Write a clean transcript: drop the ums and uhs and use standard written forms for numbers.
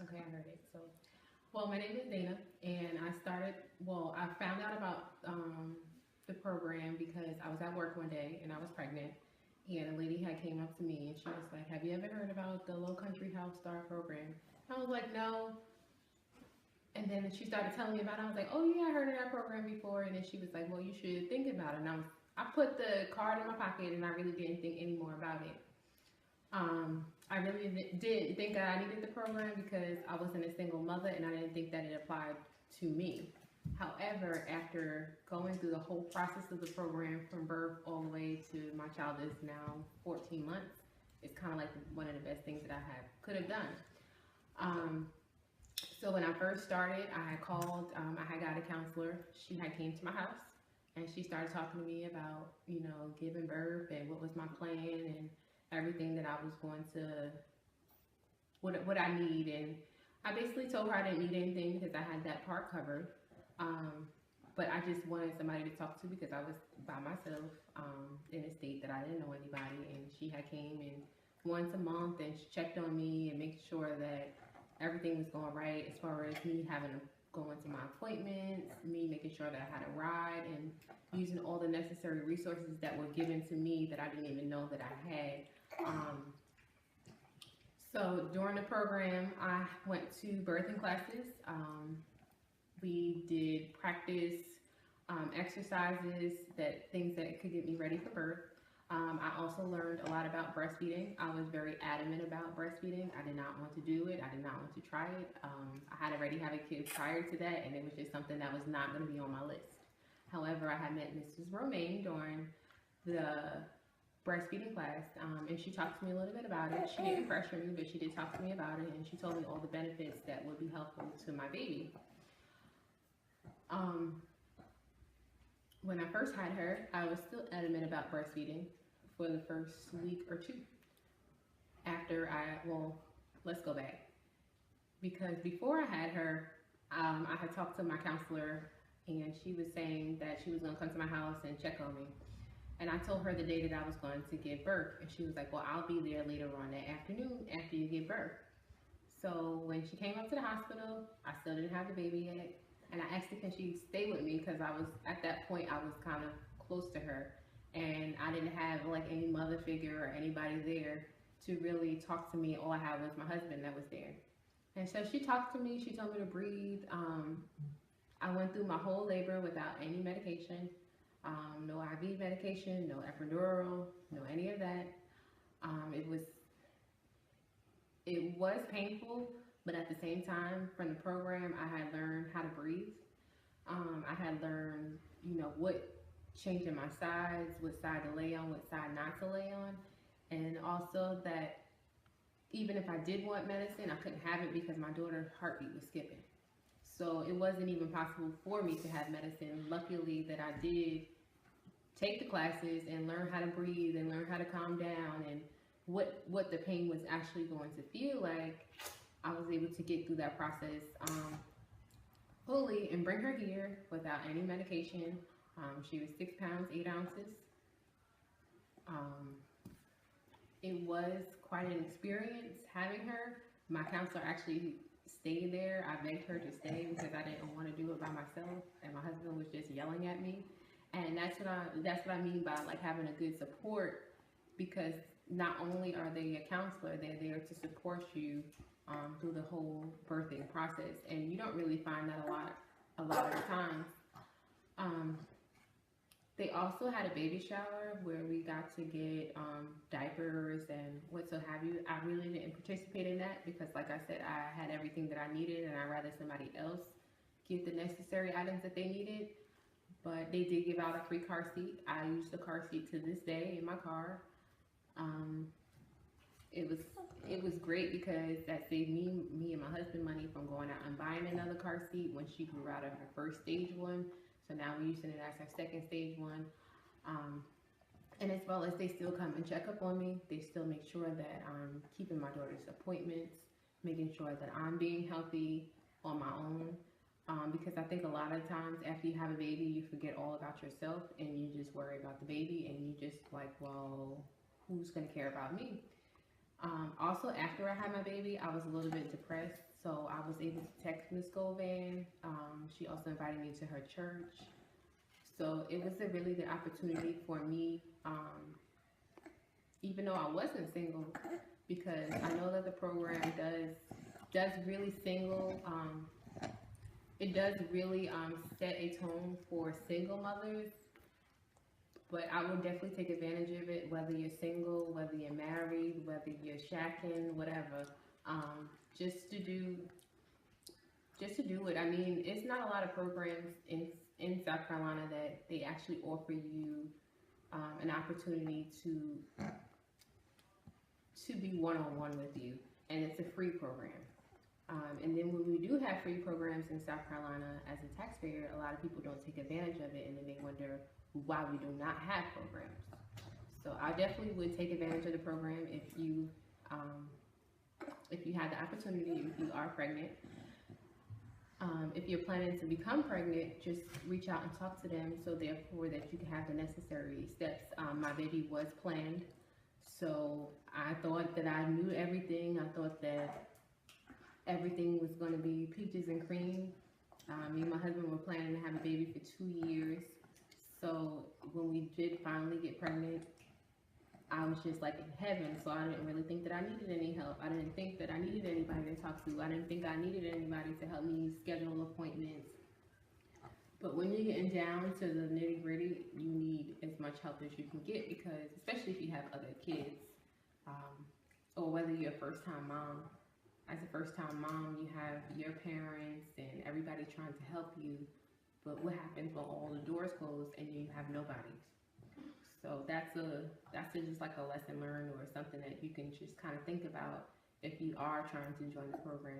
Okay, I heard it. So, well, my name is Dana, and I found out about the program because I was at work one day and I was pregnant, and a lady had came up to me and she was like, "Have you ever heard about the Low Country House Star program?" I was like, "No." And then she started telling me about it. I was like, "Oh yeah, I heard of that program before." And then she was like, "Well, you should think about it." And I put the card in my pocket and I really didn't think any more about it. I really didn't think that I needed the program because I wasn't a single mother and I didn't think that it applied to me. However, after going through the whole process of the program from birth all the way to my child is now 14 months, it's kind of like one of the best things that could have done. Um, so when I first started, I had called, I had got a counselor. She had came to my house and she started talking to me about, giving birth and what was my plan and everything that I was going to, what I need. And I basically told her I didn't need anything because I had that part covered. Um, but I just wanted somebody to talk to because I was by myself in a state that I didn't know anybody. And she had came in once a month and she checked on me and making sure that everything was going right as far as me having to go into my appointments, me making sure that I had a ride and using all the necessary resources that were given to me that I didn't even know that I had. So during the program, I went to birthing classes. We did practice exercises, things that could get me ready for birth. I also learned a lot about breastfeeding. I was very adamant about breastfeeding. I did not want to do it. I did not want to try it. I had already had a kid prior to that, and it was just something that was not going to be on my list. However, I had met Mrs. Romaine during the breastfeeding class, and she talked to me a little bit about it. She didn't pressure me, but she did talk to me about it, and she told me all the benefits that would be helpful to my baby. When I first had her, I was still adamant about breastfeeding for the first week or two. Let's go back. Because before I had her, I had talked to my counselor and she was saying that she was going to come to my house and check on me. And I told her the day that I was going to give birth. And she was like, "Well, I'll be there later on that afternoon after you give birth." So when she came up to the hospital, I still didn't have the baby yet. And I asked her, can she stay with me? Because at that point, I was kind of close to her. And I didn't have like any mother figure or anybody there to really talk to me. All I had was my husband that was there. And so she talked to me. She told me to breathe. I went through my whole labor without any medication. No IV medication, no epidural, no any of that. It was painful, but at the same time, from the program, I had learned how to breathe. I had learned, what changing my sides, what side to lay on, what side not to lay on, and also that even if I did want medicine, I couldn't have it because my daughter's heartbeat was skipping. So it wasn't even possible for me to have medicine. Luckily that I did take the classes and learn how to breathe and learn how to calm down and what the pain was actually going to feel like. I was able to get through that process fully and bring her here without any medication. She was 6 pounds, 8 ounces. It was quite an experience having her. My counselor actually stayed there. I begged her to stay because I didn't want to do it by myself, and my husband was just yelling at me. And that's what I mean by like having a good support, because not only are they a counselor, they're there to support you through the whole birthing process, and you don't really find that a lot of the times. They also had a baby shower where we got to get diapers and what so have you. I really didn't participate in that because, like I said, I had everything that I needed, and I'd rather somebody else get the necessary items that they needed. But they did give out a free car seat. I use the car seat to this day in my car. It was great because that saved me and my husband money from going out and buying another car seat when she grew out of her first stage one. So now we're using it as our second stage one. And as well as they still come and check up on me. They still make sure that I'm keeping my daughter's appointments, making sure that I'm being healthy on my own. Because I think a lot of times after you have a baby, you forget all about yourself and you just worry about the baby and you just like, well, who's going to care about me? Also, after I had my baby, I was a little bit depressed So I was able to text Miss Govan. She also invited me to her church. So it was a really good opportunity for me, even though I wasn't single, because I know that the program does really it does really set a tone for single mothers. But I would definitely take advantage of it, whether you're single, whether you're married, whether you're shacking, whatever. Um, just to do, just to do it. I mean, it's not a lot of programs in South Carolina that they actually offer you an opportunity to be one on one with you, and it's a free program. And then when we do have free programs in South Carolina, as a taxpayer, a lot of people don't take advantage of it, and then they wonder why we do not have programs. So I definitely would take advantage of the program um, if you had the opportunity, if you are pregnant. If you're planning to become pregnant, just reach out and talk to them so therefore that you can have the necessary steps. My baby was planned, so I thought that I knew everything. I thought that everything was going to be peaches and cream. Me and my husband were planning to have a baby for 2 years. So when we did finally get pregnant, I was just like in heaven. So I didn't really think that I needed any help. I didn't think that I needed anybody to talk to. I didn't think I needed anybody to help me schedule appointments. But when you're getting down to the nitty gritty, you need as much help as you can get, because especially if you have other kids, or whether you're a first time mom. As a first time mom, you have your parents and everybody trying to help you. But what happens when all the doors close and you have nobody? So just like a lesson learned, or something that you can just kind of think about if you are trying to join the program.